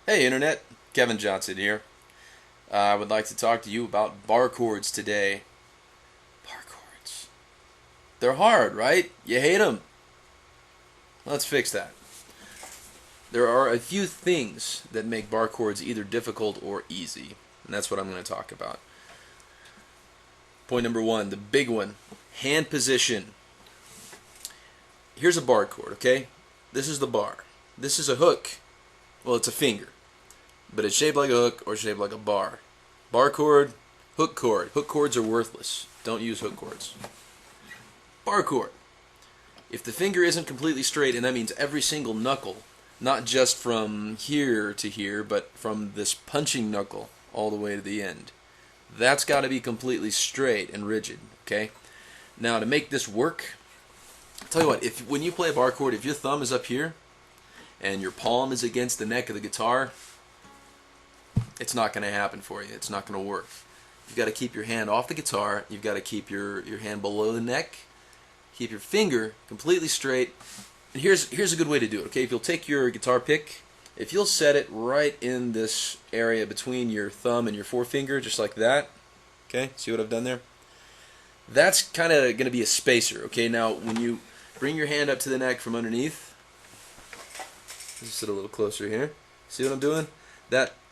Hey Internet, Kevin Johnson here. I would like to talk to you about bar chords today. Bar chords. They're hard, right? You hate them. Let's fix that. There are a few things that make bar chords either difficult or easy, and that's what I'm going to talk about. Point number one, the big one, hand position. Here's a bar chord, okay? This is the bar. This is a hook. Well, it's a finger, but it's shaped like a hook or shaped like a bar. Bar chord, hook chord. Hook chords are worthless. Don't use hook chords. Bar chord. If the finger isn't completely straight, and that means every single knuckle, not just from here to here, but from this punching knuckle all the way to the end, that's got to be completely straight and rigid, okay? Now, to make this work, I'll tell you what, when you play a bar chord, if your thumb is up here and your palm is against the neck of the guitar, it's not going to happen for you. It's not going to work. You've got to keep your hand off the guitar. You've got to keep your hand below the neck. Keep your finger completely straight. And here's a good way to do it, okay? If you'll take your guitar pick, if you'll set it right in this area between your thumb and your forefinger, just like that, okay? See what I've done there? That's kind of going to be a spacer, okay? Now, when you bring your hand up to the neck from underneath, just sit a little closer here. See what I'm doing?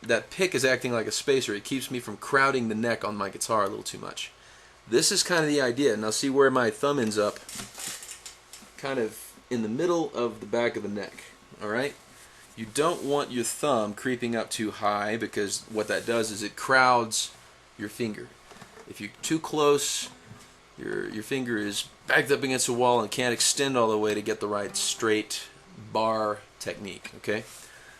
That pick is acting like a spacer. It keeps me from crowding the neck on my guitar a little too much. This is kind of the idea. Now see where my thumb ends up? Kind of in the middle of the back of the neck. Alright? You don't want your thumb creeping up too high, because what that does is it crowds your finger. If you're too close, your finger is backed up against the wall and can't extend all the way to get the right straight bar technique, okay?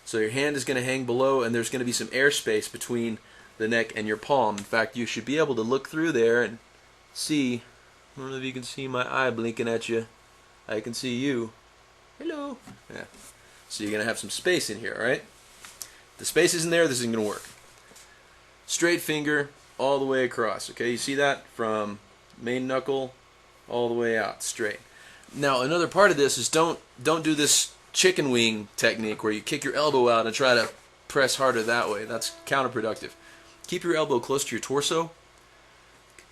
So your hand is going to hang below, and there's going to be some airspace between the neck and your palm. In fact, you should be able to look through there and see. I don't know if you can see my eye blinking at you. I can see you. Hello. Yeah. So you're going to have some space in here, alright? If the space isn't there, this isn't going to work. Straight finger all the way across, okay? You see that? From main knuckle all the way out, straight. Now, another part of this is don't do this chicken wing technique where you kick your elbow out and try to press harder that way. That's counterproductive. Keep your elbow close to your torso,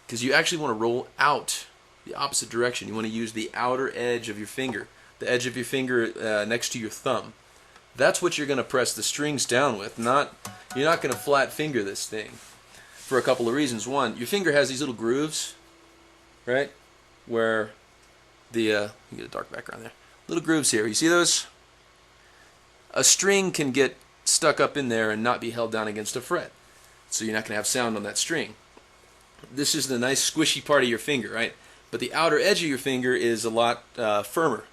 because you actually want to roll out the opposite direction. You want to use the outer edge of your finger, the edge of your finger next to your thumb. That's what you're going to press the strings down with. You're not going to flat finger this thing for a couple of reasons. One, your finger has these little grooves, right, where you get a dark background there. Little grooves here. You see those? A string can get stuck up in there and not be held down against a fret. So you're not going to have sound on that string. This is the nice squishy part of your finger, right? But the outer edge of your finger is a lot firmer,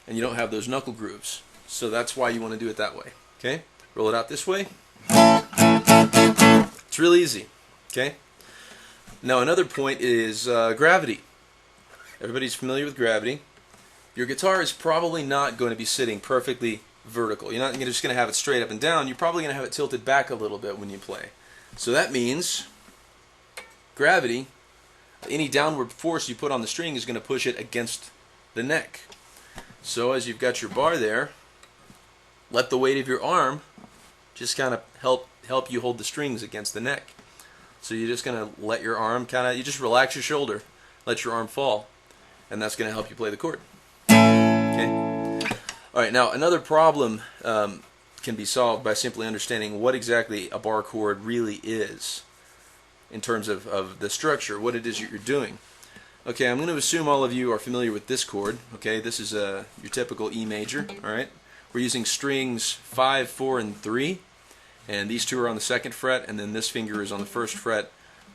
and you don't have those knuckle grooves. So that's why you want to do it that way. Okay? Roll it out this way. It's real easy. Okay? Now another point is gravity. Everybody's familiar with gravity. Your guitar is probably not going to be sitting perfectly vertical. You're not just going to have it straight up and down. You're probably going to have it tilted back a little bit when you play. So that means gravity, any downward force you put on the string is going to push it against the neck. So as you've got your bar there, let the weight of your arm just kind of help you hold the strings against the neck. So you're just going to let your arm you just relax your shoulder, let your arm fall, and that's going to help you play the chord. Okay. All right. Now another problem can be solved by simply understanding what exactly a bar chord really is in terms of the structure, what it is you're doing. Okay, I'm going to assume all of you are familiar with this chord. Okay, this is your typical E major. All right, we're using strings 5, 4, and 3, and these two are on the 2nd fret, and then this finger is on the 1st fret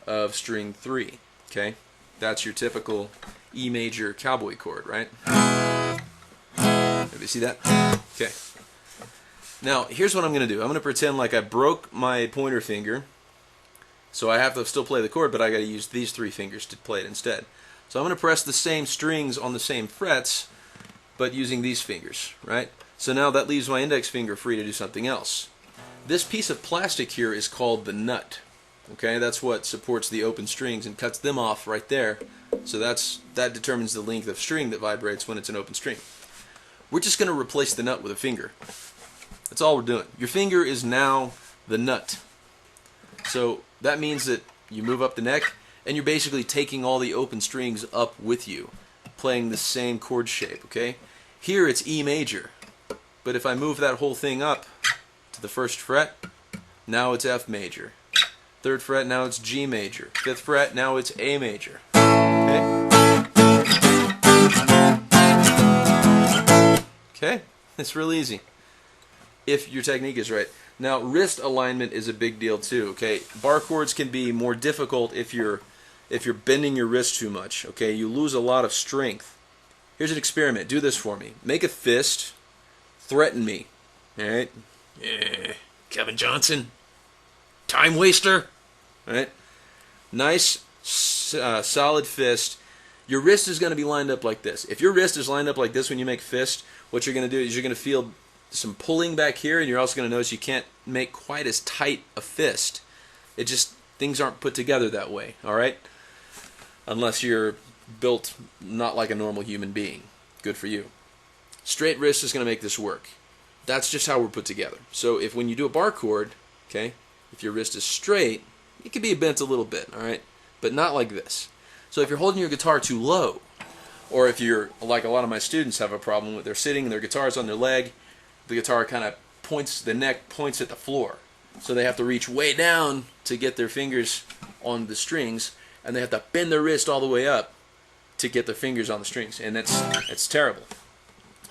of string 3. Okay, that's your typical E major cowboy chord, right? Everybody see that? Okay. Now, here's what I'm going to do. I'm going to pretend like I broke my pointer finger, so I have to still play the chord, but I got to use these 3 fingers to play it instead. So I'm going to press the same strings on the same frets, but using these fingers, right? So now that leaves my index finger free to do something else. This piece of plastic here is called the nut. Okay, that's what supports the open strings and cuts them off right there. So that determines the length of string that vibrates when it's an open string. We're just going to replace the nut with a finger. That's all we're doing. Your finger is now the nut. So that means that you move up the neck, and you're basically taking all the open strings up with you, playing the same chord shape, okay? Here it's E major, but if I move that whole thing up to the 1st fret, now it's F major. 3rd fret, now it's G major. 5th fret, now it's A major. Okay? Okay? It's real easy if your technique is right. Now, wrist alignment is a big deal too, okay? Bar chords can be more difficult if you're bending your wrist too much, okay? You lose a lot of strength. Here's an experiment. Do this for me. Make a fist. Threaten me. All right? Yeah, Kevin Johnson. Time waster. All right? Nice, solid fist. Your wrist is going to be lined up like this. If your wrist is lined up like this when you make fist, what you're going to do is you're going to feel some pulling back here, and you're also going to notice you can't make quite as tight a fist. It just, things aren't put together that way, all right? Unless you're built not like a normal human being. Good for you. Straight wrist is going to make this work. That's just how we're put together. So if when you do a bar chord, okay, if your wrist is straight, it can be bent a little bit, all right? But not like this. So if you're holding your guitar too low, or if you're, like a lot of my students have a problem with, they're sitting and their guitar's on their leg, the guitar kind of points, the neck points at the floor. So they have to reach way down to get their fingers on the strings, and they have to bend their wrist all the way up to get their fingers on the strings, and that's terrible.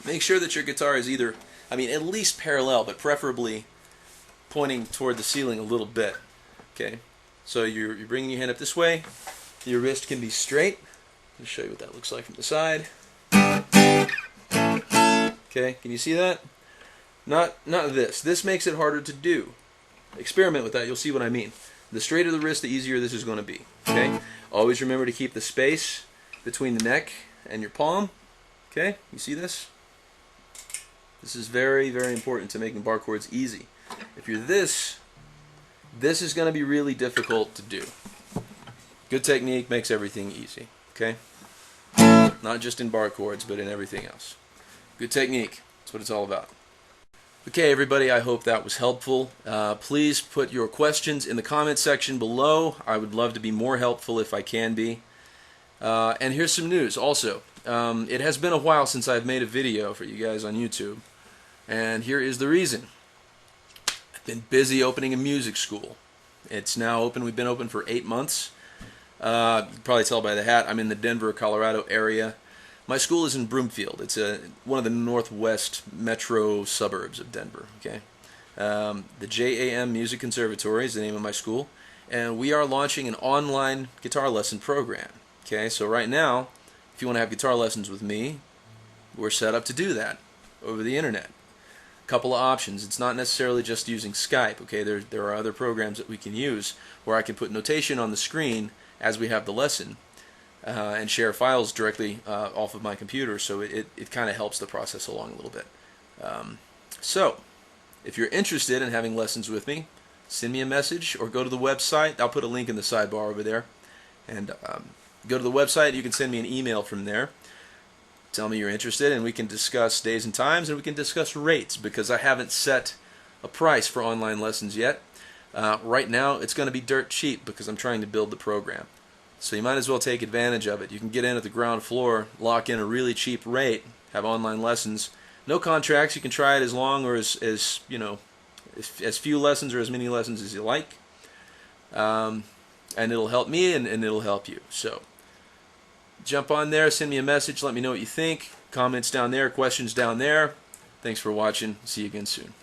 Make sure that your guitar is either, I mean, at least parallel, but preferably pointing toward the ceiling a little bit. Okay, so you're bringing your hand up this way. Your wrist can be straight. Let me show you what that looks like from the side. Okay, can you see that? Not this. This makes it harder to do. Experiment with that. You'll see what I mean. The straighter the wrist, the easier this is going to be. Okay. Always remember to keep the space between the neck and your palm. Okay. You see this? This is very, very important to making bar chords easy. If you're this is going to be really difficult to do. Good technique makes everything easy. Okay. Not just in bar chords, but in everything else. Good technique. That's what it's all about. Okay, everybody, I hope that was helpful. Please put your questions in the comment section below. I would love to be more helpful if I can be. And here's some news also. It has been a while since I've made a video for you guys on YouTube. And here is the reason. I've been busy opening a music school. It's now open. We've been open for 8 months. You can probably tell by the hat. I'm in the Denver, Colorado area. My school is in Broomfield. It's one of the northwest metro suburbs of Denver. Okay, the JAM Music Conservatory is the name of my school, and we are launching an online guitar lesson program. Okay, so right now, if you want to have guitar lessons with me, we're set up to do that over the internet. A couple of options. It's not necessarily just using Skype. Okay, there are other programs that we can use where I can put notation on the screen as we have the lesson. And share files directly off of my computer, so it kind of helps the process along a little bit. So, if you're interested in having lessons with me, send me a message or go to the website. I'll put a link in the sidebar over there. And go to the website. You can send me an email from there. Tell me you're interested, and we can discuss days and times, and we can discuss rates, because I haven't set a price for online lessons yet. Right now, it's going to be dirt cheap because I'm trying to build the program. So you might as well take advantage of it. You can get in at the ground floor, lock in a really cheap rate, have online lessons. No contracts. You can try it as long or as you know, as few lessons or as many lessons as you like. And it'll help me and it'll help you. So jump on there, send me a message, let me know what you think. Comments down there, questions down there. Thanks for watching. See you again soon.